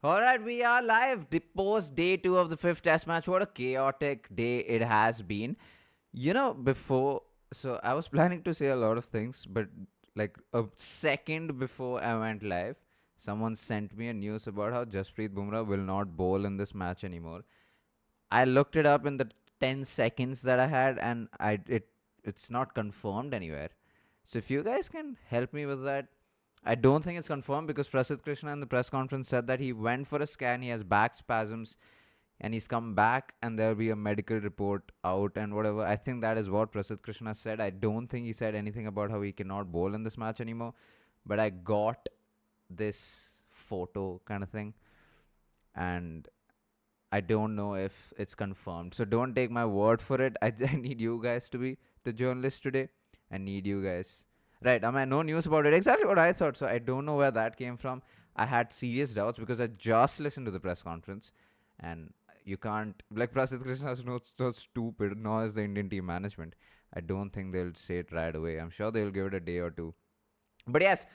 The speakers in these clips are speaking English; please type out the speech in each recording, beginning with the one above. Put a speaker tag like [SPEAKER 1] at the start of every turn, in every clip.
[SPEAKER 1] All right, we are live. The post day two of the fifth test match. What a chaotic day it has been. Before, so I was planning to say a lot of things, but like a second before I went live, someone sent me a news about how Jasprit Bumrah will not bowl in this match anymore. I looked it up in the 10 seconds that I had, and it's not confirmed anywhere. So if you guys can help me with that, I don't think it's confirmed because Prasidh Krishna in the press conference said that he went for a scan, he has back spasms, and he's come back, and there'll be a medical report out and whatever. I think that is what Prasidh Krishna said. I don't think he said anything about how he cannot bowl in this match anymore. But I got this photo kind of thing, and I don't know if it's confirmed. So don't take my word for it. I need you guys to be the journalist today. I need you guys. Right, I mean, no news about it. Exactly what I thought. So I don't know where that came from. I had serious doubts because I just listened to the press conference. And you can't, like Prasidh Krishna is not so stupid, nor is the Indian team management. I don't think they'll say it right away. I'm sure they'll give it a day or two. But yes,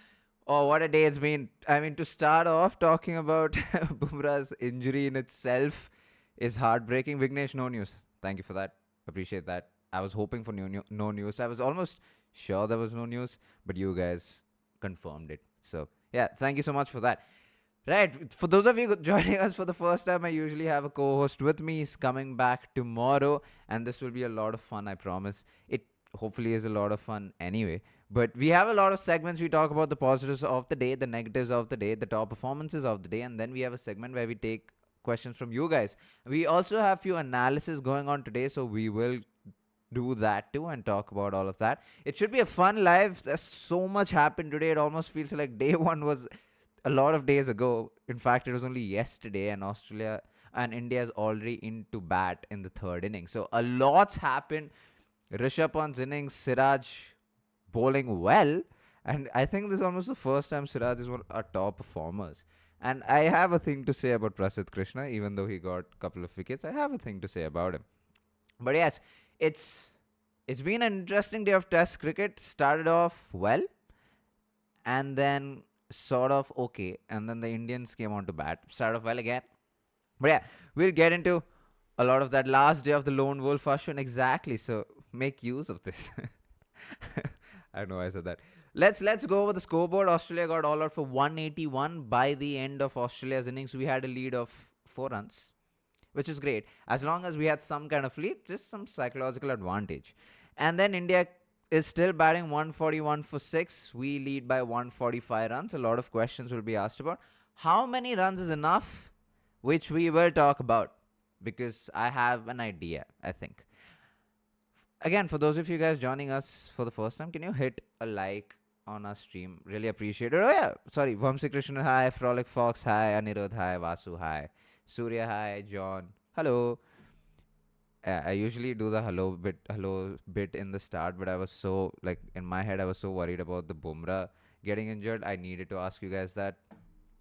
[SPEAKER 1] oh, what a day it's been. I mean, to start off talking about Bumrah's injury in itself is heartbreaking. Vignesh, no news. Thank you for that. Appreciate that. I was hoping for no news. I was almost sure there was no news, but you guys confirmed it. So, yeah, thank you so much for that. Right, for those of you joining us for the first time, I usually have a co-host with me. He's coming back tomorrow, and this will be a lot of fun, I promise. It hopefully is a lot of fun anyway. But we have a lot of segments. We talk about the positives of the day, the negatives of the day, the top performances of the day, and then we have a segment where we take questions from you guys. We also have few analysis going on today, so we will do that too and talk about all of that. It should be a fun live. There's so much happened today. It almost feels like day one was a lot of days ago. In fact, it was only yesterday, and Australia and India is already into bat in the third inning. So a lot's happened. Rishabh Pant's innings, Siraj bowling well, and I think this is almost the first time Siraj is one of our top performers. And I have a thing to say about Prasidh Krishna, even though he got a couple of wickets. I have a thing to say about him. But yes, it's been an interesting day of Test cricket. Started off well, and then sort of okay, and then the Indians came on to bat. Started off well again. But yeah, we'll get into a lot of that last day of the lone wolf Ashwin. Exactly. So make use of this. I know I said that. Let's go over the scoreboard. Australia got all out for 181 by the end of Australia's innings. We had a lead of 4 runs, which is great. As long as we had some kind of lead, just some psychological advantage. And then India is still batting 141 for 6. We lead by 145 runs. A lot of questions will be asked about. How many runs is enough? Which we will talk about because I have an idea, I think. Again, for those of you guys joining us for the first time, can you hit a like on our stream? Really appreciate it. Oh yeah, sorry. Vamsi Krishna, hi. Frolic Fox, hi. Anirudh, hi. Vasu, hi. Surya, hi. John, hello. I usually do the hello bit in the start, but I was so, like, in my head, I was so worried about the Bumrah getting injured. I needed to ask you guys that.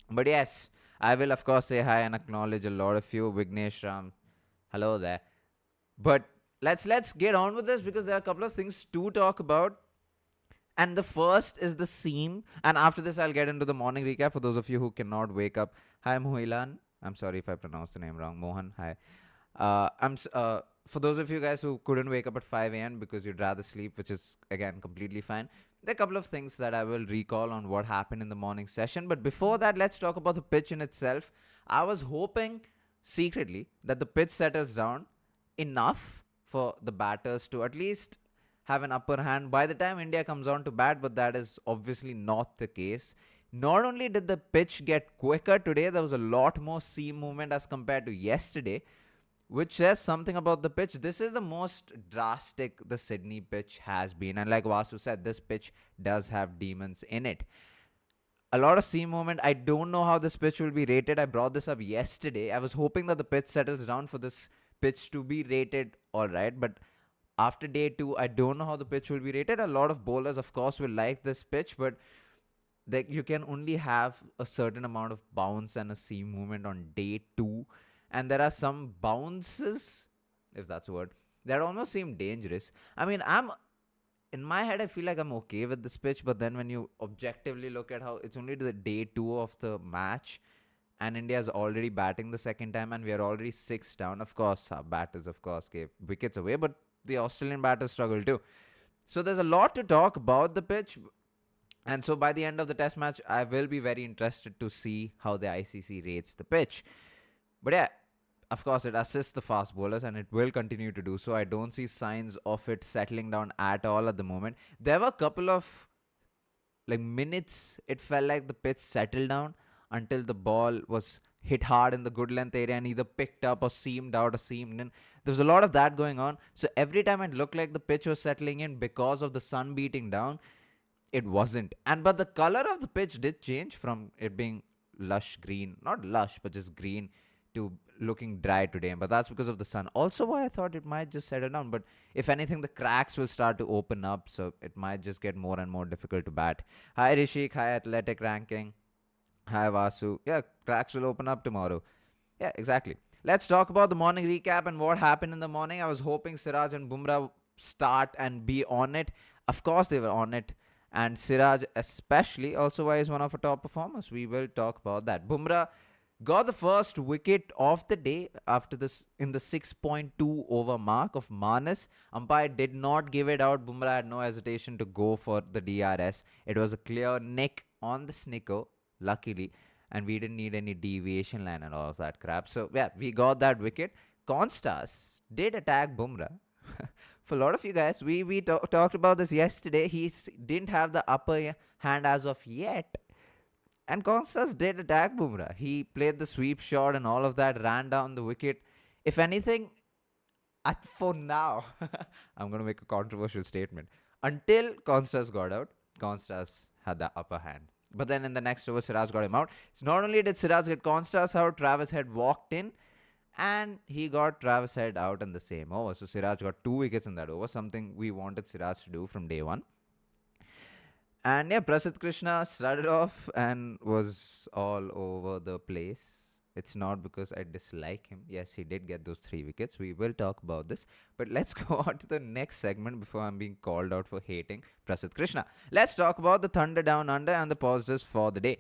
[SPEAKER 1] But yes, I will, of course, say hi and acknowledge a lot of you. Vignesh Ram, hello there. But let's get on with this because there are a couple of things to talk about. And the first is the seam. And after this, I'll get into the morning recap for those of you who cannot wake up. Hi, Mohilan. I'm sorry if I pronounced the name wrong. Mohan, hi. For those of you guys who couldn't wake up at 5 a.m. because you'd rather sleep, which is, again, completely fine. There are a couple of things that I will recall on what happened in the morning session. But before that, let's talk about the pitch in itself. I was hoping secretly that the pitch settles down enough for the batters to at least have an upper hand by the time India comes on to bat, but that is obviously not the case. Not only did the pitch get quicker today, there was a lot more seam movement as compared to yesterday, which says something about the pitch. This is the most drastic the Sydney pitch has been. And like Vasu said, this pitch does have demons in it. A lot of seam movement. I don't know how this pitch will be rated. I brought this up yesterday. I was hoping that the pitch settles down for this pitch to be rated all right. But after day 2, I don't know how the pitch will be rated. A lot of bowlers, of course, will like this pitch. But you can only have a certain amount of bounce and a seam movement on day 2. And there are some bounces, if that's a word, that almost seem dangerous. I mean, in my head, I feel like I'm okay with this pitch. But then when you objectively look at how it's only the day 2 of the match, and India is already batting the second time, and we are already 6 down. Of course, our batters, of course, gave wickets away, but the Australian batters struggled too. So there's a lot to talk about the pitch. And so by the end of the test match, I will be very interested to see how the ICC rates the pitch. But yeah, of course, it assists the fast bowlers and it will continue to do so. I don't see signs of it settling down at all at the moment. There were a couple of minutes, it felt like the pitch settled down until the ball was hit hard in the good length area and either picked up or seamed out or seamed in. There was a lot of that going on. So every time it looked like the pitch was settling in because of the sun beating down, it wasn't. But the color of the pitch did change from it being lush green, not lush, but just green, to looking dry today. But that's because of the sun. Also, why I thought it might just settle down. But if anything, the cracks will start to open up, so it might just get more and more difficult to bat. Hi Rishik, hi Athletic Ranking, hi Vasu. Yeah, cracks will open up tomorrow. Yeah, exactly. Let's talk about the morning recap and what happened in the morning. I was hoping Siraj and Bumrah start and be on it. Of course, they were on it. And Siraj especially, also why is one of our top performers. We will talk about that. Bumrah got the first wicket of the day after this in the 6.2 over mark of Manas. Umpire did not give it out. Bumrah had no hesitation to go for the DRS. It was a clear nick on the snicko, luckily, and we didn't need any deviation line and all of that crap. So yeah, we got that wicket. Constas did attack Bumrah. For a lot of you guys, we talked about this yesterday. He didn't have the upper hand as of yet. And Constas did attack Bumrah. He played the sweep shot and all of that, ran down the wicket. If anything, for now, I'm going to make a controversial statement. Until Constas got out, Constas had the upper hand. But then in the next over, Siraj got him out. So not only did Siraj get Constas out, Travis Head walked in. And he got Travis Head out in the same over. So Siraj got 2 wickets in that over, something we wanted Siraj to do from day one. And yeah, Prasidh Krishna started off and was all over the place. It's not because I dislike him. Yes, he did get those 3 wickets. We will talk about this. But let's go on to the next segment before I'm being called out for hating Prasidh Krishna. Let's talk about the Thunder Down Under and the positives for the day.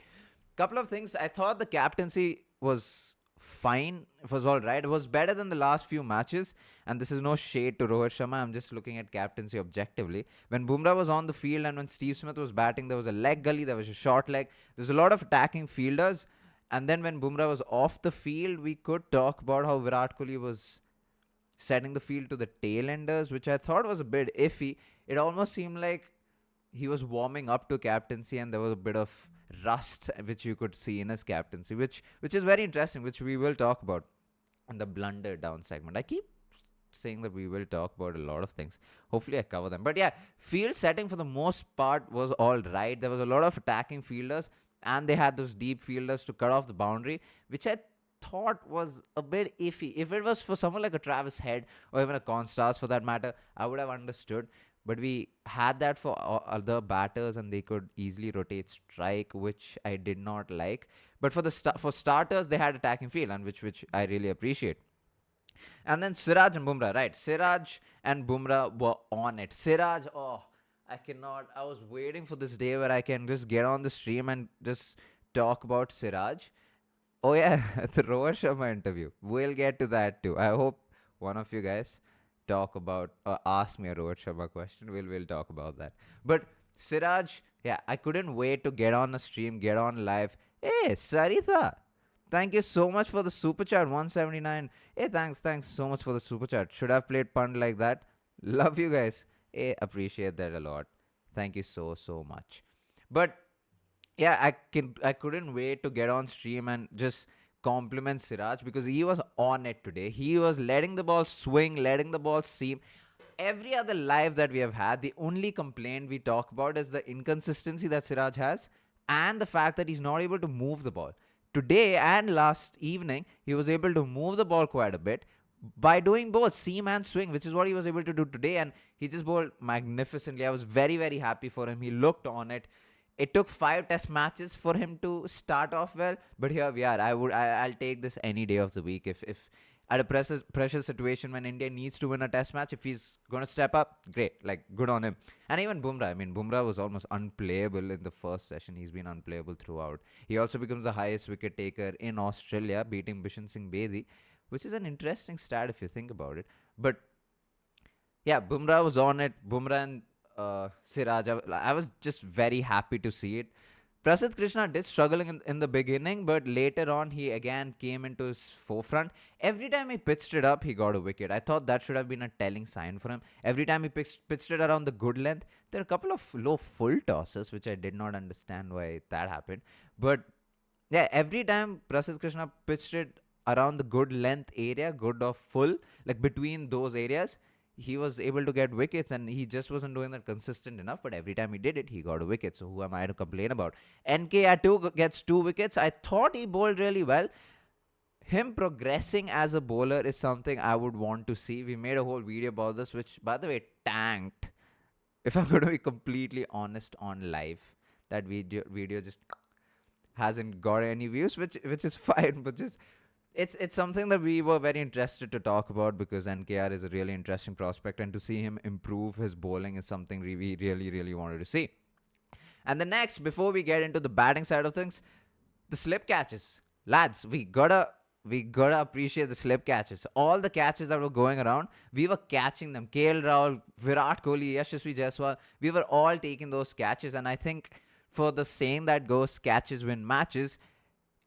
[SPEAKER 1] Couple of things. I thought the captaincy was fine. It was all right. It was better than the last few matches, and this is no shade to Rohit Sharma. I'm just looking at captaincy objectively. When Bumrah was on the field and when Steve Smith was batting, there was a leg gully, there was a short leg. There's a lot of attacking fielders. And then when Bumrah was off the field, we could talk about how Virat Kohli was setting the field to the tail-enders, which I thought was a bit iffy. It almost seemed like he was warming up to captaincy and there was a bit of rust which you could see in his captaincy, which is very interesting, which we will talk about in the Blunder Down segment. I keep saying that we will talk about a lot of things. Hopefully I cover them. But yeah, field setting for the most part was all right. There was a lot of attacking fielders and they had those deep fielders to cut off the boundary, which I thought was a bit iffy. If it was for someone like a Travis Head or even a Constas for that matter, I would have understood. But we had that for other batters and they could easily rotate strike, which I did not like. But for for starters, they had attacking field, and which I really appreciate. And then Siraj and Bumrah, right? Siraj and Bumrah were on it. Siraj, I cannot. I was waiting for this day where I can just get on the stream and just talk about Siraj. Oh yeah, the Rohit Sharma interview. We'll get to that too. I hope one of you guys talk about or ask me a Rohit Sharma question. We'll talk about that. But Siraj, yeah, I couldn't wait to get on a stream, get on live. Hey, Saritha, thank you so much for the super chat, 179. Hey, thanks so much for the super chat. Should have played Pant like that. Love you guys. Hey, appreciate that a lot. Thank you so much. But yeah, I couldn't wait to get on stream and just compliment Siraj because he was on it today. He was letting the ball swing, letting the ball seam. Every other live that we have had, the only complaint we talk about is the inconsistency that Siraj has and the fact that he's not able to move the ball. Today and last evening, he was able to move the ball quite a bit by doing both seam and swing, which is what he was able to do today, and he just bowled magnificently. I was very, very happy for him. He looked on it. It took 5 test matches for him to start off well, but here we are. I'll take this any day of the week. If at a pressure situation when India needs to win a test match. If he's going to step up, great. Like, good on him. And even Bumrah. I mean, Bumrah was almost unplayable in the first session. He's been unplayable throughout. He also becomes the highest wicket taker in Australia, beating Bishan Singh Bedi, which is an interesting stat if you think about it. But yeah, Bumrah was on it. Bumrah and Siraj. I was just very happy to see it. Prasidh Krishna did struggle in the beginning, but later on he again came into his forefront. Every time he pitched it up, he got a wicket. I thought that should have been a telling sign for him. Every time he pitched it around the good length, there are a couple of low full tosses, which I did not understand why that happened. But yeah, every time Prasidh Krishna pitched it around the good length area, good or full, like between those areas, he was able to get wickets, and he just wasn't doing that consistent enough. But every time he did it, he got a wicket. So who am I to complain about? NK at 2 gets 2 wickets. I thought he bowled really well. Him progressing as a bowler is something I would want to see. We made a whole video about this, which, by the way, tanked. If I'm going to be completely honest on live, that video just hasn't got any views, which is fine, but just it's something that we were very interested to talk about because NKR is a really interesting prospect, and to see him improve his bowling is something we really wanted to see. And the next, before we get into the batting side of things, the slip catches. Lads, we gotta appreciate the slip catches. All the catches that were going around, we were catching them. KL Rahul, Virat Kohli, Yashasvi Jaiswal, we were all taking those catches. And I think for the saying that goes, catches win matches,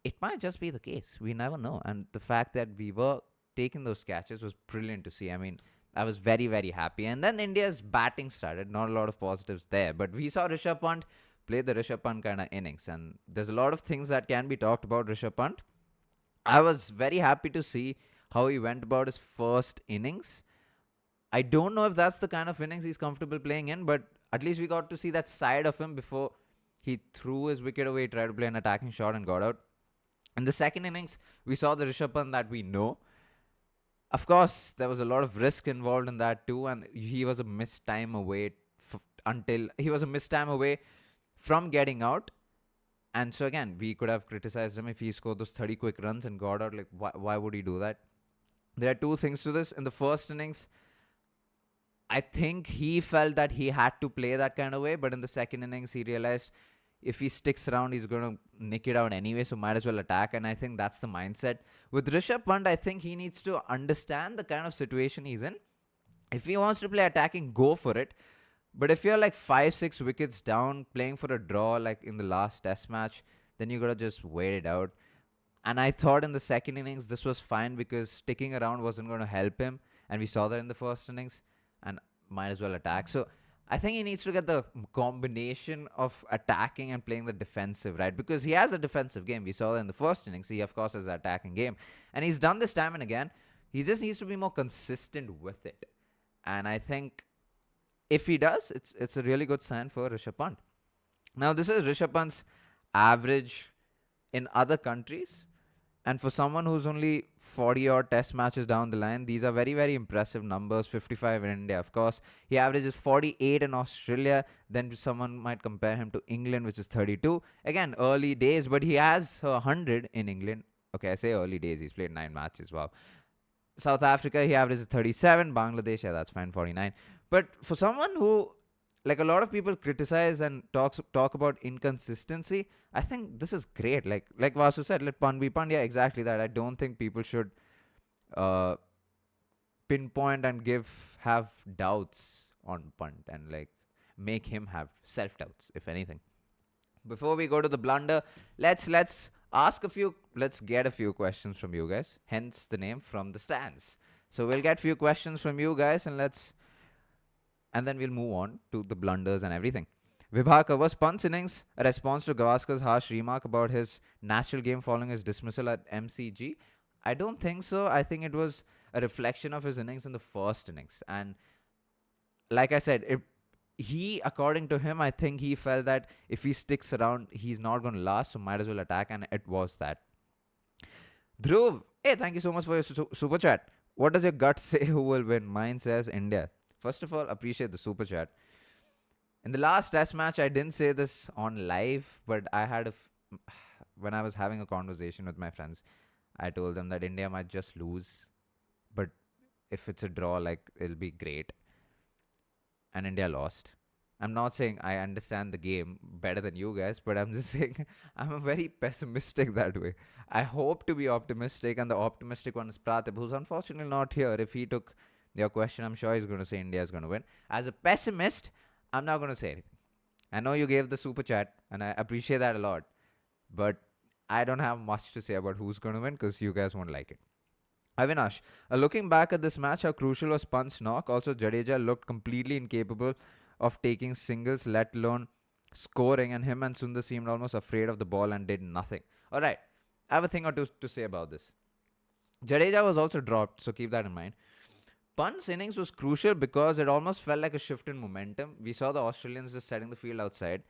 [SPEAKER 1] it might just be the case. We never know. And the fact that we were taking those catches was brilliant to see. I mean, I was very happy. And then India's batting started. Not a lot of positives there. But we saw Rishabh Pant play the Rishabh Pant kind of innings. And there's a lot of things that can be talked about Rishabh Pant. I was very happy to see how he went about his first innings. I don't know if that's the kind of innings he's comfortable playing in, but at least we got to see that side of him before he threw his wicket away, tried to play an attacking shot and got out. In the second innings, we saw the Rishabh Pant that we know. Of course, there was a lot of risk involved in that too, and he was a missed time away from getting out. And so again, we could have criticized him if he scored those 30 quick runs and got out. Like, why would he do that? There are two things to this. In the first innings, I think he felt that he had to play that kind of way, but in the second innings, he realized if he sticks around, he's going to nick it out anyway, so might as well attack. And I think that's the mindset. With Rishabh Pant, I think he needs to understand the kind of situation he's in. If he wants to play attacking, go for it. But if you're like 5-6 wickets down, playing for a draw like in the last test match, then you got to just wait it out. And I thought in the second innings, this was fine because sticking around wasn't going to help him. And we saw that in the first innings, and might as well attack. So I think he needs to get the combination of attacking and playing the defensive, right? Because he has a defensive game. We saw that in the first innings. He, of course, has an attacking game. And he's done this time and again. He just needs to be more consistent with it. And I think if he does, it's a really good sign for Rishabh Pant. Now, this is Rishabh Pant's average in other countries. And for someone who's only 40-odd test matches down the line, these are very impressive numbers. 55 in India, of course. He averages 48 in Australia. Then someone might compare him to England, which is 32. Again, early days, but he has 100 in England. Okay, I say early days. He's played 9 matches. Wow. South Africa, he averages 37. Bangladesh, yeah, that's fine, 49. But for someone who, like a lot of people criticize and talk about inconsistency, I think this is great. Like Vasu said, let Pant be Pant. Yeah, exactly that. I don't think people should pinpoint and have doubts on Pant and like make him have self-doubts, if anything. Before we go to the blunder, let's get a few questions from you guys. Hence the name From the Stands. So we'll get a few questions from you guys and then we'll move on to the blunders and everything. Vibhaka, was Pant's innings a response to Gavaskar's harsh remark about his natural game following his dismissal at MCG? I don't think so. I think it was a reflection of his innings in the first innings. And like I said, according to him, I think he felt that if he sticks around, he's not going to last, so might as well attack, and it was that. Dhruv, hey, thank you so much for your super chat. What does your gut say who will win? Mine says India. First of all, appreciate the super chat. In the last test match, I didn't say this on live, but I had when I was having a conversation with my friends, I told them that India might just lose. if it's a draw, like it'll be great. And India lost. I'm not saying I understand the game better than you guys, but I'm just saying I'm a very pessimistic that way. I hope to be optimistic, and the optimistic one is Pratip, who's unfortunately not here. If he took your question, I'm sure he's going to say India is going to win. As a pessimist, I'm not going to say anything. I know you gave the super chat, and I appreciate that a lot, but I don't have much to say about who's going to win because you guys won't like it. Avinash, looking back at this match, how crucial was Pant's knock? Also, Jadeja looked completely incapable of taking singles, let alone scoring, and him and Sundar seemed almost afraid of the ball and did nothing. All right, I have a thing or two to say about this. Jadeja was also dropped, so keep that in mind. Pant's innings was crucial because it almost felt like a shift in momentum. We saw the Australians just setting the field outside.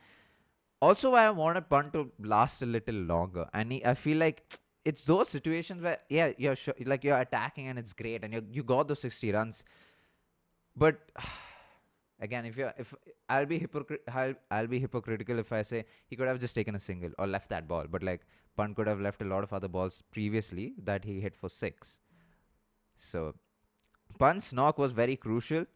[SPEAKER 1] Also, I wanted Pant to last a little longer, and I feel like it's those situations where you're attacking and it's great, and you got those 60 runs, but again, if I'll be hypocritical if I say he could have just taken a single or left that ball, but like Pant could have left a lot of other balls previously that he hit for 6. So Pant's knock was very crucial.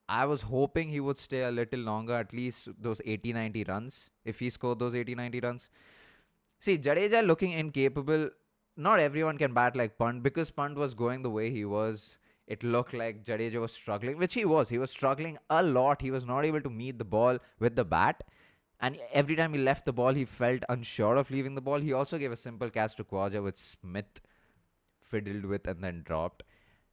[SPEAKER 1] I was hoping he would stay a little longer, at least those 80-90 runs, if he scored those 80-90 runs. See, Jadeja looking incapable. Not everyone can bat like Pant, because Pant was going the way he was. It looked like Jadeja was struggling, which he was. He was struggling a lot. He was not able to meet the ball with the bat. And every time he left the ball, he felt unsure of leaving the ball. He also gave a simple catch to Khawaja, which Smith fiddled with and then dropped.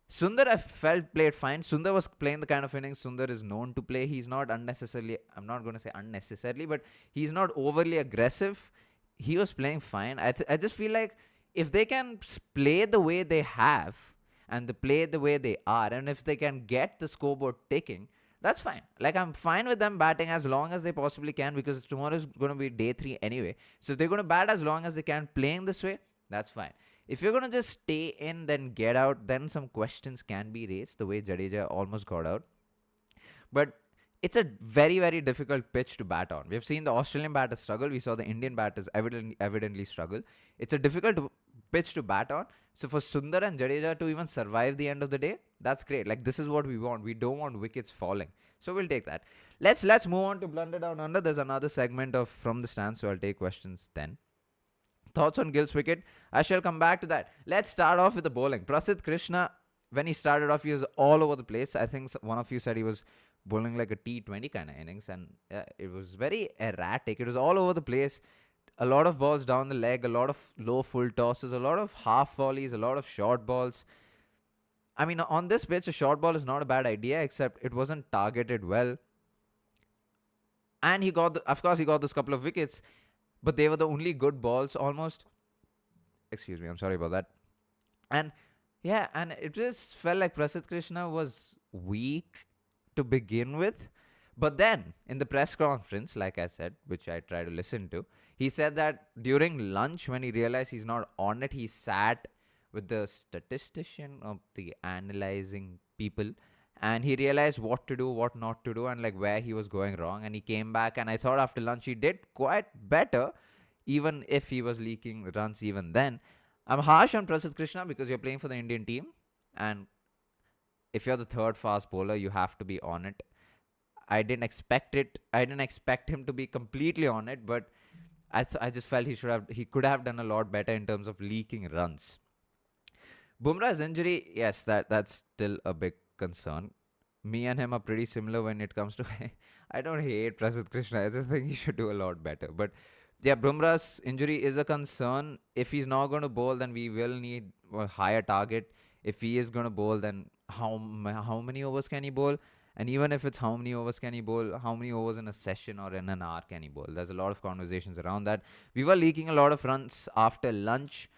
[SPEAKER 1] Sundar, I felt, played fine. Sundar was playing the kind of innings Sundar is known to play. He's not unnecessarily, I'm not going to say unnecessarily, but he's not overly aggressive. He was playing fine. I just feel like if they can play the way they have and they play the way they are, and if they can get the scoreboard ticking, that's fine. Like, I'm fine with them batting as long as they possibly can, because tomorrow is going to be day 3 anyway. So if they're going to bat as long as they can playing this way, that's fine. If you're going to just stay in, then get out, then some questions can be raised, the way Jadeja almost got out. But it's a very, very difficult pitch to bat on. We've seen the Australian batters struggle. We saw the Indian batters evidently struggle. It's a difficult pitch to bat on. So for Sundar and Jadeja to even survive the end of the day, that's great. Like, this is what we want. We don't want wickets falling. So we'll take that. Let's move on to Blunder Down Under. There's another segment of From the Stand, so I'll take questions then. Thoughts on Gill's wicket? I shall come back to that. Let's start off with the bowling. Prasidh Krishna, when he started off, he was all over the place. I think one of you said he was bowling like a T20 kind of innings, and it was very erratic. It was all over the place. A lot of balls down the leg, a lot of low full tosses, a lot of half volleys, a lot of short balls. I mean, on this pitch, a short ball is not a bad idea, except it wasn't targeted well. And of course, he got this couple of wickets, but they were the only good balls almost. Excuse me, I'm sorry about that. And yeah, and it just felt like Prasidh Krishna was weak to begin with. But then, in the press conference, like I said, which I try to listen to, he said that during lunch, when he realized he's not on it, he sat with the statistician of the analyzing people, and he realized what to do, what not to do, and like where he was going wrong. And he came back, and I thought after lunch he did quite better, even if he was leaking runs even then. I'm harsh on Prasidh Krishna because you're playing for the Indian team, and if you're the third fast bowler, you have to be on it. I didn't expect it. I didn't expect him to be completely on it, but I just felt he could have done a lot better in terms of leaking runs. Bumrah's injury, yes, that's still a big concern. Me and him are pretty similar when it comes to I don't hate Prasidh Krishna. I just think he should do a lot better. But yeah, Bumrah's injury is a concern. If he's not going to bowl, then we will need a higher target. If he is going to bowl, then how many overs can he bowl? And even if it's how many overs can he bowl, how many overs in a session or in an hour can he bowl? There's a lot of conversations around that. We were leaking a lot of runs after lunch.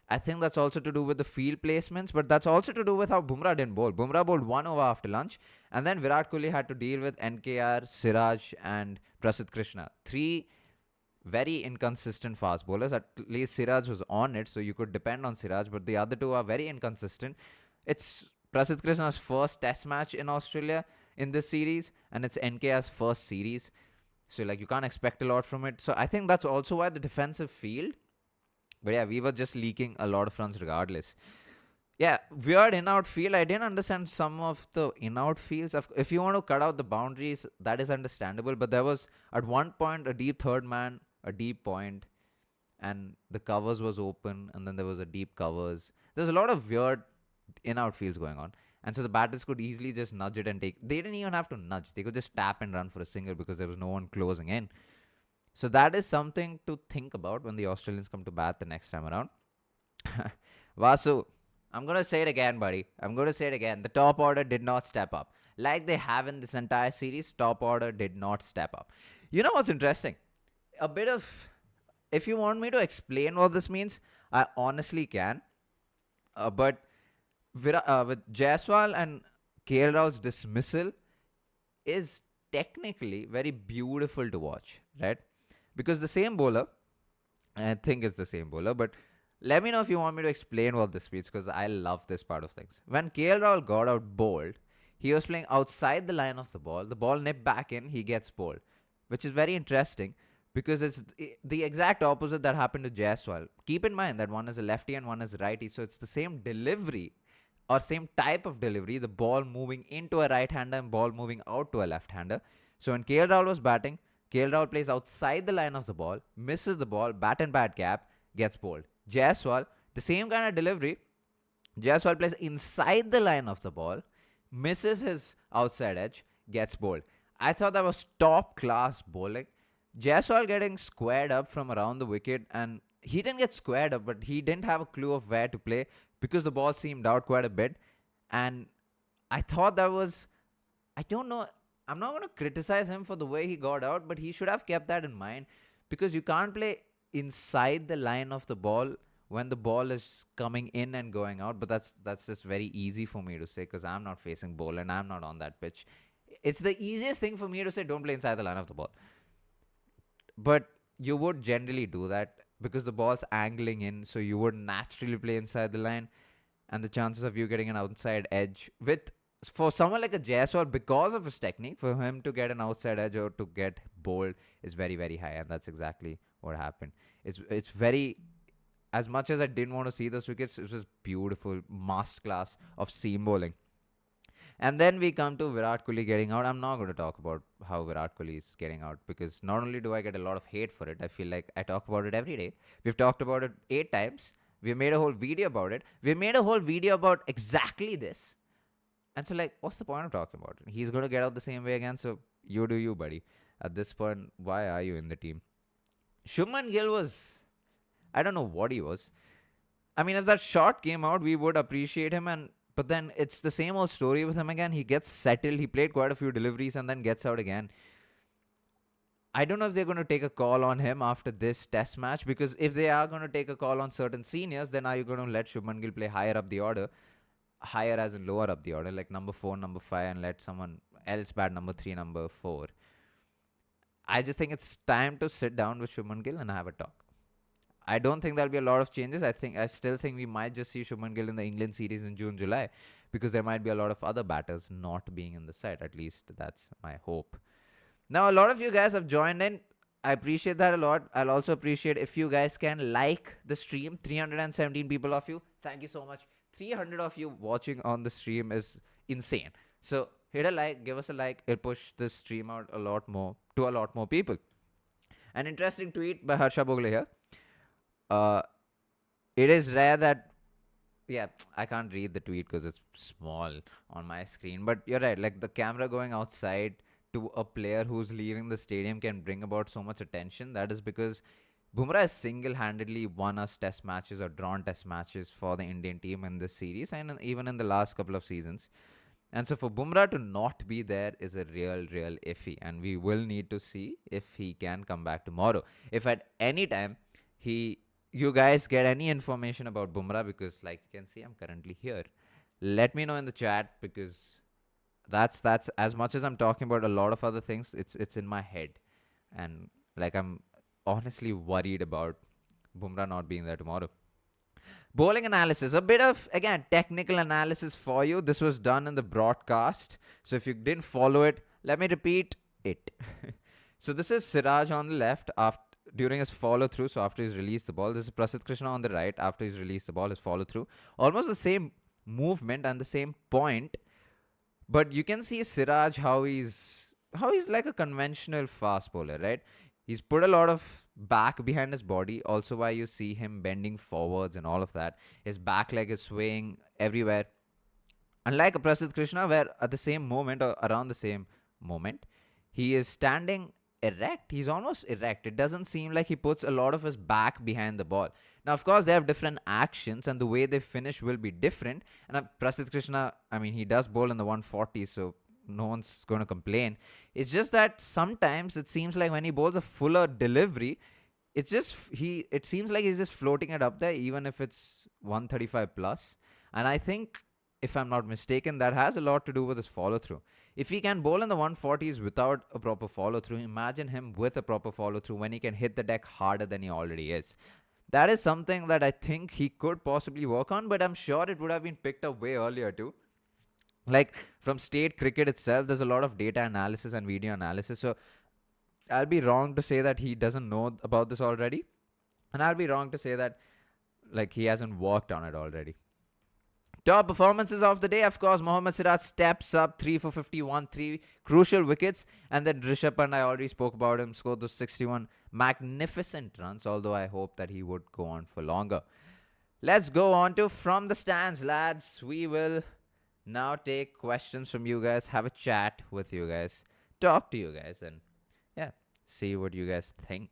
[SPEAKER 1] I think that's also to do with the field placements, but that's also to do with how Bumrah didn't bowl. Bumrah bowled 1 over after lunch, and then Virat Kohli had to deal with NKR, Siraj, and Prasidh Krishna. 3 very inconsistent fast bowlers. At least Siraj was on it, so you could depend on Siraj, but the other 2 are very inconsistent. It's Prasidh Krishna's first test match in Australia in this series, and it's NKR's first series. So, like, you can't expect a lot from it. So, I think that's also why the defensive field. But yeah, we were just leaking a lot of runs regardless. Yeah, weird in outfield. I didn't understand some of the in outfields. If you want to cut out the boundaries, that is understandable. But there was at one point a deep third man, a deep point, and the covers was open, and then there was a deep covers. There's a lot of weird in outfields going on. And so the batters could easily just nudge it and take. They didn't even have to nudge. They could just tap and run for a single because there was no one closing in. So that is something to think about when the Australians come to bat the next time around. Vasu, I'm going to say it again, buddy. I'm going to say it again. The top order did not step up. Like they have in this entire series, top order did not step up. You know what's interesting? A bit of. If you want me to explain what this means, I honestly can. But with Jaiswal and KL Rao's dismissal is technically very beautiful to watch, right? Because the same bowler, I think it's the same bowler, but let me know if you want me to explain what this means because I love this part of things. When KL Rahul got out bowled, he was playing outside the line of the ball nipped back in, he gets bowled, which is very interesting because it's the exact opposite that happened to Jaiswal. Keep in mind that one is a lefty and one is a righty, so it's the same delivery or same type of delivery, the ball moving into a right-hander and ball moving out to a left-hander. So when KL Rahul was batting, KL Rahul plays outside the line of the ball, misses the ball, bat and bad gap, gets bowled. Jaiswal, the same kind of delivery. Jaiswal plays inside the line of the ball, misses his outside edge, gets bowled. I thought that was top class bowling. Jaiswal getting squared up from around the wicket, and he didn't get squared up, but he didn't have a clue of where to play because the ball seemed out quite a bit. And I thought that was, I don't know, I'm not going to criticize him for the way he got out, but he should have kept that in mind because you can't play inside the line of the ball when the ball is coming in and going out. But that's just very easy for me to say because I'm not facing ball and I'm not on that pitch. It's the easiest thing for me to say, don't play inside the line of the ball. But you would generally do that because the ball's angling in, so you would naturally play inside the line, and the chances of you getting an outside edge with for someone like a Jaiswal, because of his technique, for him to get an outside edge or to get bowled is very, very high, and that's exactly what happened. It's very, as much as I didn't want to see those wickets, it was beautiful masterclass of seam bowling. And then we come to Virat Kohli getting out. I'm not going to talk about how Virat Kohli is getting out because not only do I get a lot of hate for it, I feel like I talk about it every day. We've talked about it 8 times. We made a whole video about it. We made a whole video about exactly this. And so, like, what's the point of talking about it? He's going to get out the same way again, so you do you, buddy. At this point, why are you in the team? Shubman Gill was, I don't know what he was. I mean, if that shot came out, we would appreciate him, but then it's the same old story with him again. He gets settled. He played quite a few deliveries and then gets out again. I don't know if they're going to take a call on him after this test match because if they are going to take a call on certain seniors, then are you going to let Shubman Gill play higher up the order? Higher as in lower up the order, like number 4, number 5, and let someone else bat number 3, number 4. I just think it's time to sit down with Shubman Gill and have a talk. I don't think there'll be a lot of changes. I still think we might just see Shubman Gill in the England series in June, July, because there might be a lot of other batters not being in the side. At least that's my hope. Now, a lot of you guys have joined in. I appreciate that a lot. I'll also appreciate if you guys can like the stream. 317 people of you. Thank you so much. 300 of you watching on the stream is insane. So hit a like, give us a like. It'll push this stream out a lot more to a lot more people. An interesting tweet by Harsha Bogle here. It is rare that, yeah, I can't read the tweet because it's small on my screen. But you're right, like the camera going outside to a player who's leaving the stadium can bring about so much attention. That is because Bumrah has single-handedly won us test matches or drawn test matches for the Indian team in this series and even in the last couple of seasons. And so for Bumrah to not be there is a real iffy. And we will need to see if he can come back tomorrow. If at any time you guys get any information about Bumrah, because like you can see, I'm currently here. Let me know in the chat because that's as much as I'm talking about a lot of other things, it's in my head. And like I'm honestly worried about Bumrah not being there tomorrow. Bowling analysis, a bit of, again, technical analysis for you. This was done in the broadcast. So if you didn't follow it, let me repeat it. So this is Siraj on the left during his follow through. So after he's released the ball, this is Prasidh Krishna on the right after he's released the ball, his follow through. Almost the same movement and the same point. But you can see Siraj how he's like a conventional fast bowler, right? He's put a lot of back behind his body. Also, why you see him bending forwards and all of that. His back leg is swaying everywhere. Unlike Prasidh Krishna, where at the same moment or around the same moment, he is standing erect. He's almost erect. It doesn't seem like he puts a lot of his back behind the ball. Now, of course, they have different actions, and the way they finish will be different. And Prasidh Krishna, I mean, he does bowl in the 140, so no one's going to complain. It's just that sometimes it seems like when he bowls a fuller delivery, it's just it seems like he's just floating it up there, even if it's 135 plus. And I think, if I'm not mistaken, that has a lot to do with his follow through. If he can bowl in the 140s without a proper follow through, imagine him with a proper follow through when he can hit the deck harder than he already is. That is something that I think he could possibly work on, but I'm sure it would have been picked up way earlier too. Like from state cricket itself, there's a lot of data analysis and video analysis. So I'll be wrong to say that he doesn't know about this already. And I'll be wrong to say that like he hasn't worked on it already. Top performances of the day, of course, Mohammad Siraj steps up 3 for 51, 3 crucial wickets. And then Rishabh Pant, I already spoke about him, scored those 61 magnificent runs, although I hope that he would go on for longer. Let's go on to From the Stands, lads. We will now take questions from you guys, have a chat with you guys, talk to you guys, and yeah, see what you guys think.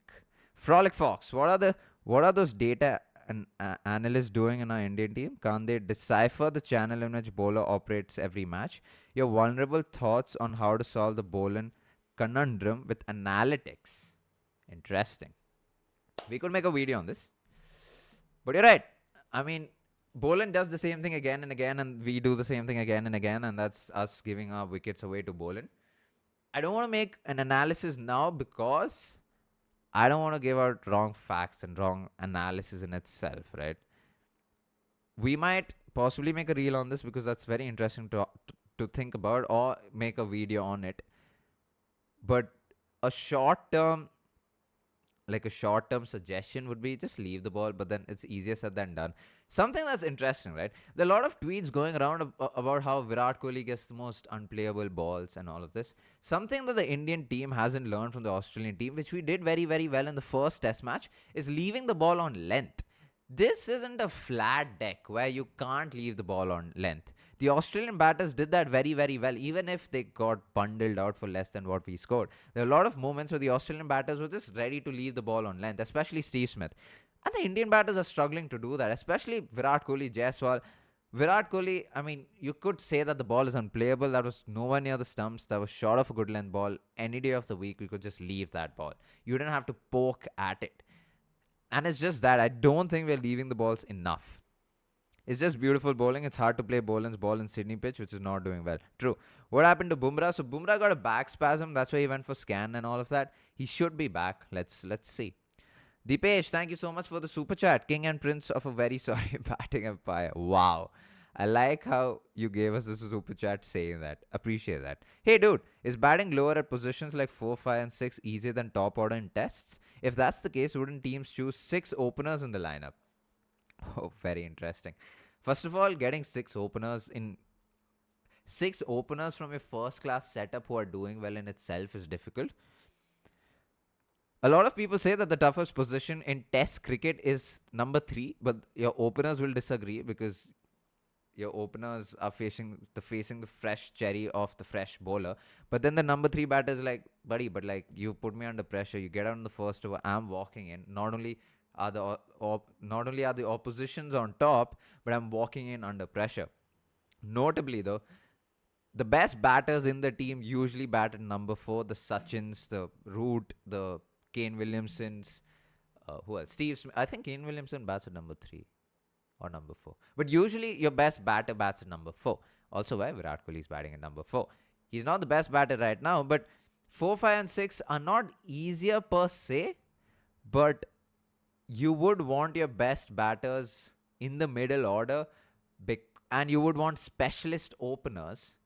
[SPEAKER 1] Frolic Fox, what are those data and analysts doing in our Indian team? Can't they decipher the channel in which bowler operates every match? Your vulnerable thoughts on how to solve the bowling conundrum with analytics. Interesting. We could make a video on this. But you're right. I mean, Boland does the same thing again and again, and we do the same thing again and again, and that's us giving our wickets away to Boland. I don't want to make an analysis now because I don't want to give out wrong facts and wrong analysis in itself, right? We might possibly make a reel on this because that's very interesting to think about, or make a video on it. But a short-term suggestion would be just leave the ball, but then it's easier said than done. Something that's interesting, right? There are a lot of tweets going around about how Virat Kohli gets the most unplayable balls and all of this. Something that the Indian team hasn't learned from the Australian team, which we did very, very well in the first test match, is leaving the ball on length. This isn't a flat deck where you can't leave the ball on length. The Australian batters did that very, very well, even if they got bundled out for less than what we scored. There are a lot of moments where the Australian batters were just ready to leave the ball on length, especially Steve Smith. And the Indian batters are struggling to do that, especially Virat Kohli, Jaiswal. Virat Kohli, I mean, you could say that the ball is unplayable. That was nowhere near the stumps. That was short of a good length ball. Any day of the week, we could just leave that ball. You didn't have to poke at it. And it's just that I don't think we're leaving the balls enough. It's just beautiful bowling. It's hard to play Boland's ball in Sydney pitch, which is not doing well. True. What happened to Bumrah? So Bumrah got a back spasm. That's why he went for scan and all of that. He should be back. Let's see. Deepesh, thank you so much for the super chat. King and Prince of a very sorry batting empire. Wow. I like how you gave us a super chat saying that. Appreciate that. Hey dude, is batting lower at positions like 4, 5 and 6 easier than top order in tests? If that's the case, wouldn't teams choose 6 openers in the lineup? Oh, very interesting. First of all, getting 6 openers from your first class setup who are doing well in itself is difficult. A lot of people say that the toughest position in test cricket is number 3, but your openers will disagree because your openers are facing the fresh cherry of the fresh bowler. But then the number 3 batter is like, buddy, but like you put me under pressure. You get out in the first over. I'm walking in. Not only are the oppositions on top, but I'm walking in under pressure. Notably, though, the best batters in the team usually bat at number 4. The Sachins, the Root, the Kane Williamsons. Who else? Steve Smith. I think Kane Williamson bats at number 3. Or number 4. But usually your best batter bats at number 4. Also why Virat Kohli is batting at number 4. He's not the best batter right now, but 4, 5 and 6 are not easier per se, but you would want your best batters in the middle order, and you would want specialist openers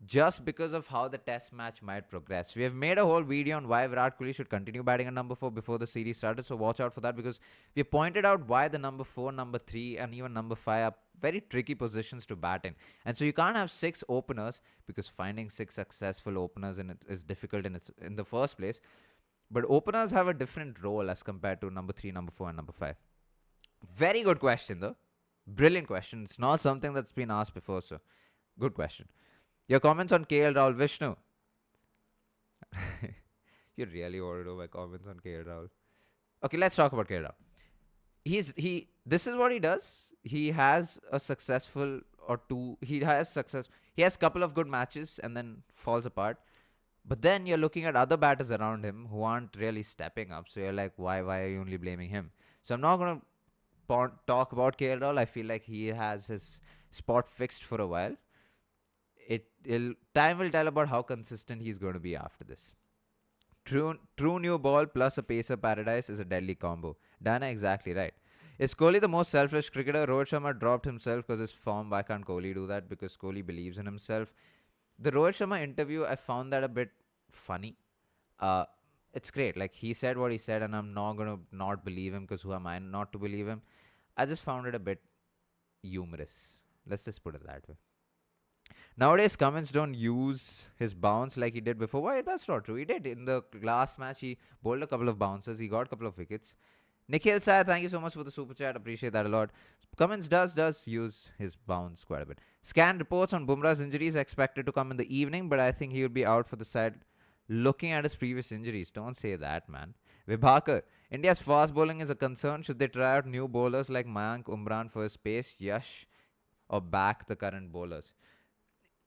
[SPEAKER 1] just because of how the test match might progress. We have made a whole video on why Virat Kohli should continue batting at number 4 before the series started, so watch out for that, because we pointed out why the number 4, number 3, and even number 5 are very tricky positions to bat in. And so you can't have 6 openers, because finding 6 successful openers in it is difficult in the first place. But openers have a different role as compared to number 3, number 4, and number 5. Very good question, though. Brilliant question. It's not something that's been asked before, so good question. Your comments on KL Rahul, Vishnu. You're really worried over comments on KL Rahul. Okay, let's talk about KL Rahul. This is what he does. He has a successful or two. He has success. He has a couple of good matches and then falls apart. But then you're looking at other batters around him who aren't really stepping up. So you're like, why are you only blaming him? So I'm not going to talk about KL Rahul. I feel like he has his spot fixed for a while. Time will tell about how consistent he's going to be after this. True new ball plus a pacer paradise is a deadly combo. Dana, exactly right. Is Kohli the most selfish cricketer? Rohit Sharma dropped himself because his form. Why can't Kohli do that? Because Kohli believes in himself. The Rohit Sharma interview, I found that a bit funny. It's great. Like, he said what he said, and I'm not going to not believe him, because who am I not to believe him? I just found it a bit humorous. Let's just put it that way. Nowadays, Cummins don't use his bounce like he did before. Why? That's not true. He did. In the last match, he bowled a couple of bounces. He got a couple of wickets. Nikhil Sai, thank you so much for the super chat. Appreciate that a lot. Cummins does use his bounce quite a bit. Scan reports on Bumrah's injuries are expected to come in the evening, but I think he will be out for the side. Looking at his previous injuries, don't say that, man. Vibhakar, India's fast bowling is a concern. Should they try out new bowlers like Mayank Umran for his pace, Yash, or back the current bowlers?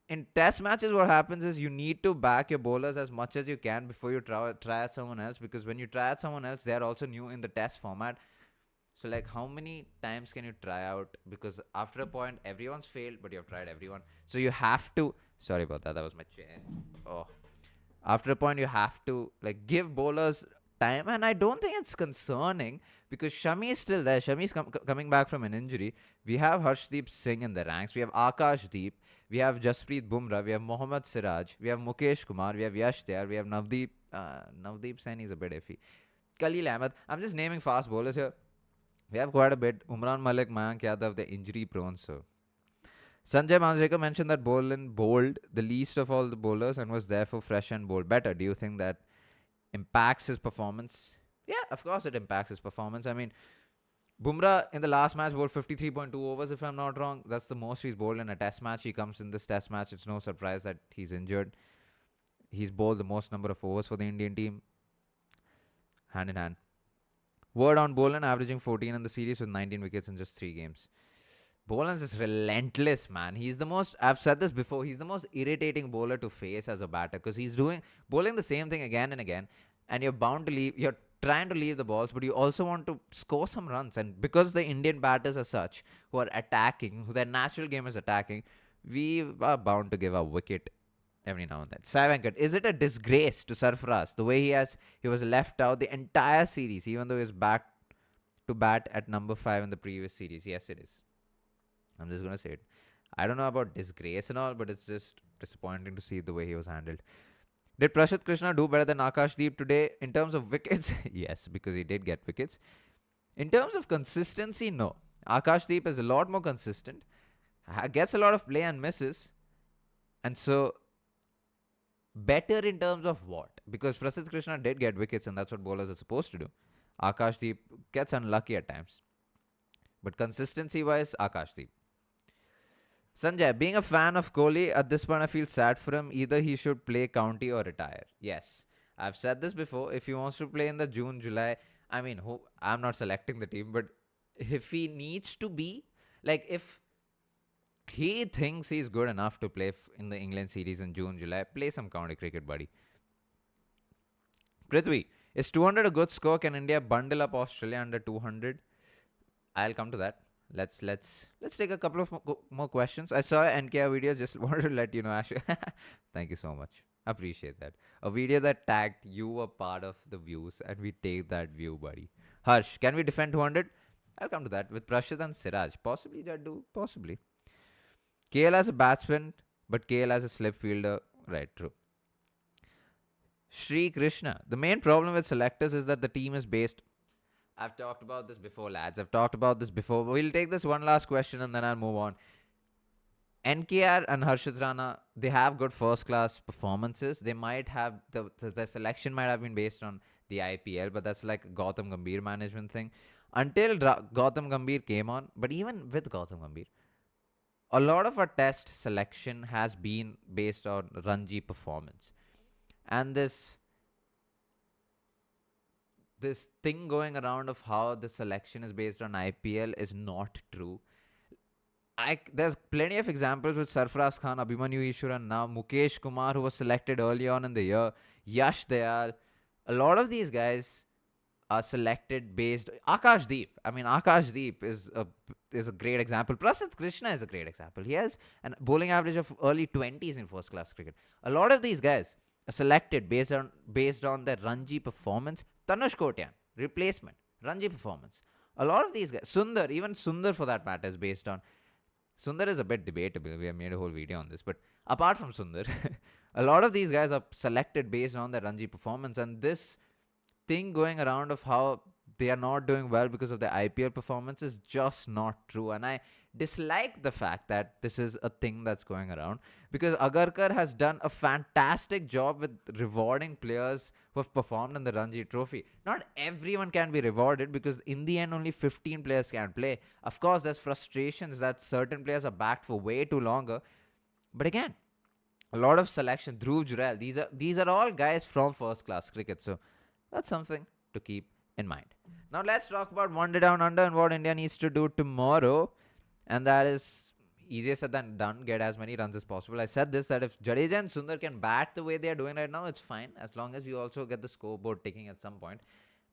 [SPEAKER 1] In test matches, what happens is you need to back your bowlers as much as you can before you try at someone else, because when you try at someone else, they're also new in the test format. So, like, how many times can you try out? Because after a point, everyone's failed, but you've tried everyone. So you have to... Sorry about that. That was my chair. Oh. After a point, you have to, like, give bowlers time. And I don't think it's concerning, because Shami is still there. Shami's coming back from an injury. We have Harshdeep Singh in the ranks. We have Akashdeep. We have Jasprit Bumrah, we have Mohammad Siraj, we have Mukesh Kumar, we have Yash there, we have Navdeep. Navdeep Saini is a bit iffy. Khalil Ahmed. I'm just naming fast bowlers here. We have quite a bit. Umran Malik, Mayank Yadav, they're injury prone. So Sanjay Manjrekar mentioned that Bolin bowled the least of all the bowlers and was therefore fresh and bowled better. Do you think that impacts his performance? Yeah, of course it impacts his performance. I mean, Bumrah in the last match bowled 53.2 overs, if I'm not wrong. That's the most he's bowled in a test match. He comes in this test match. It's no surprise that he's injured. He's bowled the most number of overs for the Indian team. Hand in hand. Word on Bolan, averaging 14 in the series with 19 wickets in just 3 games. Bolan's is relentless, man. He's the most, I've said this before, he's the most irritating bowler to face as a batter, because he's bowling the same thing again and again, and you're bound to leave, you're trying to leave the balls, but you also want to score some runs. And because the Indian batters are such, who are attacking, who their natural game is attacking, we are bound to give a wicket every now and then. Sai Venkat, is it a disgrace to Sarfaraz the way he was left out the entire series, even though he was back to bat at number 5 in the previous series? Yes, it is. I'm just going to say it. I don't know about disgrace and all, but it's just disappointing to see the way he was handled. Did Prashant Krishna do better than Akashdeep today in terms of wickets? Yes, because he did get wickets. In terms of consistency, no. Akashdeep is a lot more consistent, gets a lot of play and misses. And so, better in terms of what? Because Prashant Krishna did get wickets, and that's what bowlers are supposed to do. Akashdeep gets unlucky at times. But consistency-wise, Akashdeep. Sanjay, being a fan of Kohli, at this point I feel sad for him. Either he should play county or retire. Yes, I've said this before. If he wants to play in the June, July, I mean, I'm not selecting the team, but if he needs to be, like if he thinks he's good enough to play in the England series in June, July, play some county cricket, buddy. Prithvi, is 200 a good score? Can India bundle up Australia under 200? I'll come to that. Let's take a couple of more questions. I saw an NKR video. Just wanted to let you know, Ash. Thank you so much. Appreciate that. A video that tagged you were part of the views, and we take that view, buddy. Harsh, can we defend 200? I'll come to that with Prashant and Siraj. Possibly, Jaddu. Possibly. KL as a batsman but KL as a slip fielder, right, true. Shri Krishna. The main problem with selectors is that the team is based. I've talked about this before, lads. I've talked about this before. We'll take this one last question and then I'll move on. NKR and Harshit Rana, they have good first class performances. They might have the selection might have been based on the IPL, but that's like Gautam Gambhir management thing. Until Gautam Gambhir came on, but even with Gautam Gambhir, a lot of our test selection has been based on Ranji performance. And this thing going around of how the selection is based on IPL is not true. There's plenty of examples with Sarfaraz Khan, Abhimanyu Ishwaran, now Mukesh Kumar, who was selected early on in the year, Yash Dayal. A lot of these guys are selected based. Akash Deep. I mean, Akash Deep is a great example. Prasidh Krishna is a great example. He has a bowling average of early 20s in first class cricket. A lot of these guys are selected based on their Ranji performance. Tanush Kotian, replacement, Ranji performance. A lot of these guys, Sundar, even Sundar for that matter, is based on. Sundar is a bit debatable. We have made a whole video on this. But apart from Sundar, a lot of these guys are selected based on their Ranji performance. And this thing going around of how they are not doing well because of their IPL performance is just not true. And I dislike the fact that this is a thing that's going around, because Agarkar has done a fantastic job with rewarding players who have performed in the Ranji Trophy. Not everyone can be rewarded, because in the end only 15 players can play. Of course, there's frustrations that certain players are backed for way too longer. But again, a lot of selection. Dhruv Jurel, these are all guys from first class cricket. So that's something to keep in mind. Now let's talk about Border Down Under and what India needs to do tomorrow. And that is easier said than done. Get as many runs as possible. I said this, that if Jadeja and Sundar can bat the way they are doing right now, it's fine. As long as you also get the scoreboard ticking at some point.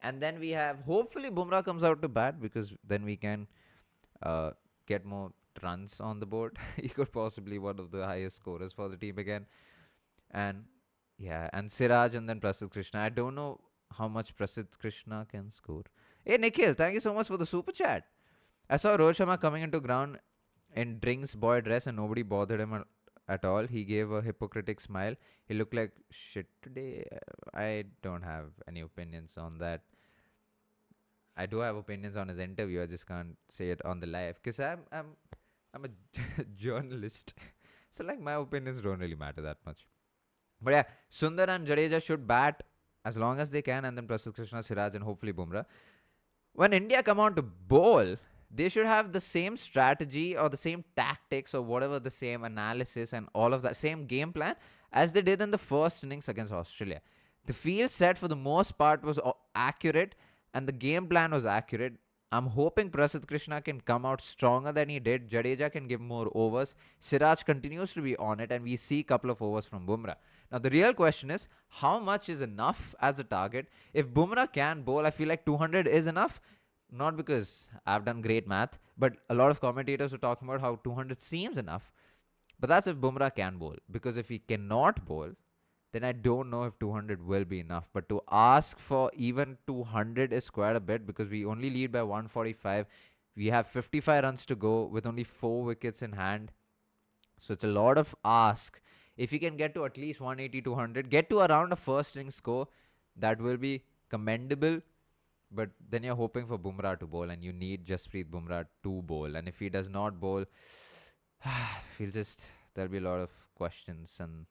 [SPEAKER 1] And then we have, hopefully Bumrah comes out to bat, because then we can get more runs on the board. He could possibly one of the highest scorers for the team again. And yeah, and Siraj and then Prasidh Krishna. I don't know how much Prasidh Krishna can score. Hey Nikhil, thank you so much for the super chat. I saw Rohit Sharma coming into ground in Drinks boy dress and nobody bothered him at all. He gave a hypocritic smile. He looked like shit today. I don't have any opinions on that. I do have opinions on his interview. I just can't say it on the live, because I'm a journalist. So like my opinions don't really matter that much. But yeah, Sundar and Jadeja should bat as long as they can, and then Prasidh Krishna, Siraj, and hopefully Bumrah. When India come on to bowl, they should have the same strategy or the same tactics or whatever, the same analysis and all of that, same game plan as they did in the first innings against Australia. The field set for the most part was accurate and the game plan was accurate. I'm hoping Prasidh Krishna can come out stronger than he did. Jadeja can give more overs. Siraj continues to be on it, and we see a couple of overs from Bumrah. Now, the real question is, how much is enough as a target? If Bumrah can bowl, I feel like 200 is enough. Not because I've done great math, but a lot of commentators are talking about how 200 seems enough. But that's if Bumrah can bowl. Because if he cannot bowl, then I don't know if 200 will be enough. But to ask for even 200 is quite a bit, because we only lead by 145. We have 55 runs to go with only 4 wickets in hand. So it's a lot of ask. If you can get to at least 180, 200, get to around a first inning score, that will be commendable. But then you're hoping for Bumrah to bowl, and you need Jasprit Bumrah to bowl. And if he does not bowl, there'll be a lot of questions, and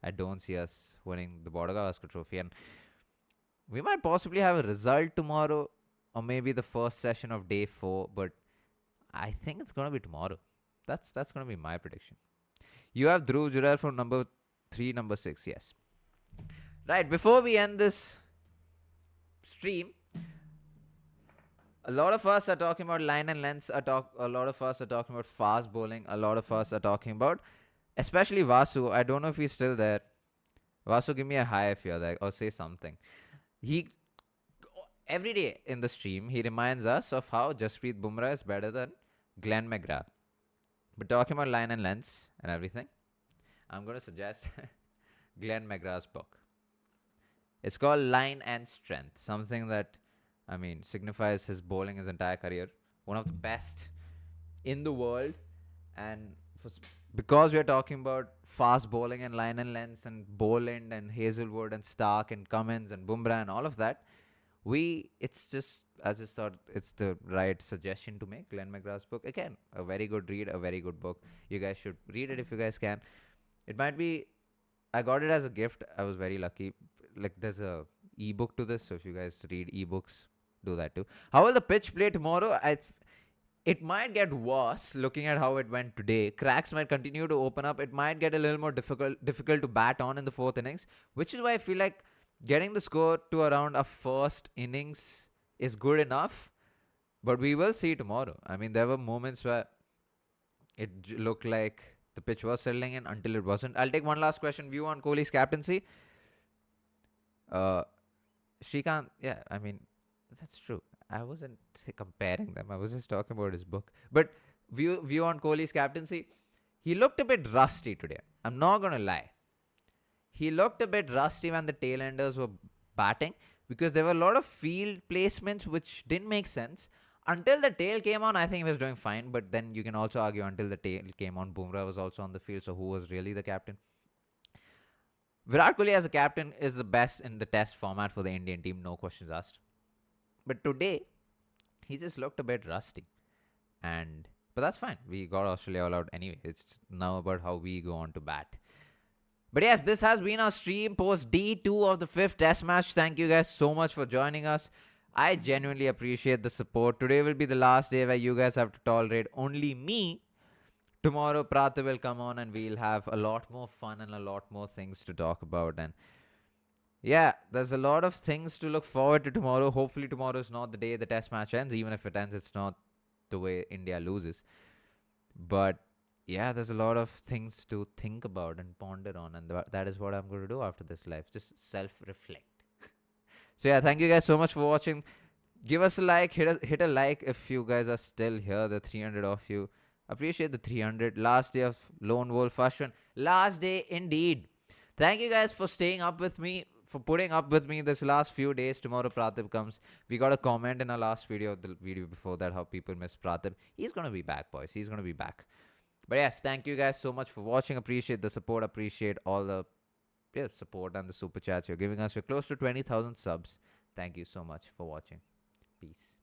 [SPEAKER 1] I don't see us winning the Border-Gavaskar Trophy. And we might possibly have a result tomorrow, or maybe the first session of day 4, but I think it's going to be tomorrow. That's going to be my prediction. You have Dhruv Jurel from number 3, number 6, yes. Right, before we end this stream, a lot of us are talking about line and lengths. A lot of us are talking about fast bowling. A lot of us are talking about, especially Vasu. I don't know if he's still there. Vasu, give me a hi if you're there, or say something. Every day in the stream, he reminds us of how Jasprit Bumrah is better than Glenn McGrath. But talking about line and lengths and everything, I'm going to suggest Glenn McGrath's book. It's called Line and Strength, something that, signifies his bowling his entire career. One of the best in the world. And because we're talking about fast bowling and Lionel Lens and Boland and Hazelwood and Stark and Cummins and Bumrah and all of that, it's just, I just thought it's the right suggestion to make. Glenn McGrath's book, again, a very good read, a very good book. You guys should read it if you guys can. It might be, I got it as a gift. I was very lucky. Like, there's a ebook to this, so if you guys read ebooks, do that too. How will the pitch play tomorrow? It might get worse looking at how it went today. Cracks might continue to open up. It might get a little more difficult to bat on in the fourth innings, which is why I feel like getting the score to around a first innings is good enough. But we will see tomorrow. I mean, there were moments where it looked like the pitch was settling in until it wasn't. I'll take one last question. View on Kohli's captaincy. Shrikant, yeah, I mean, that's true. I wasn't comparing them. I was just talking about his book. But view on Kohli's captaincy. He looked a bit rusty today. I'm not going to lie. He looked a bit rusty when the tailenders were batting because there were a lot of field placements which didn't make sense. Until the tail came on, I think he was doing fine. But then you can also argue until the tail came on, Bumrah was also on the field. So who was really the captain? Virat Kohli as a captain is the best in the test format for the Indian team. No questions asked. But today, he just looked a bit rusty. But that's fine. We got Australia all out anyway. It's now about how we go on to bat. But yes, this has been our stream post D2 of the 5th test match. Thank you guys so much for joining us. I genuinely appreciate the support. Today will be the last day where you guys have to tolerate only me. Tomorrow, Pratha will come on and we'll have a lot more fun and a lot more things to talk about. And yeah, there's a lot of things to look forward to tomorrow. Hopefully, tomorrow is not the day the test match ends. Even if it ends, it's not the way India loses. But yeah, there's a lot of things to think about and ponder on. And that is what I'm going to do after this live. Just self-reflect. So yeah, thank you guys so much for watching. Give us a like. Hit a like if you guys are still here. The 300 of you. Appreciate the 300. Last day of Lone Wolf Ashwin. Last day indeed. Thank you guys for staying up with me, for putting up with me this last few days. Tomorrow Pratip comes. We got a comment in our last video, the video before that, how people miss Pratip. He's going to be back, boys. He's going to be back. But yes, thank you guys so much for watching. Appreciate the support. Appreciate all the support and the super chats you're giving us. We're close to 20,000 subs. Thank you so much for watching. Peace.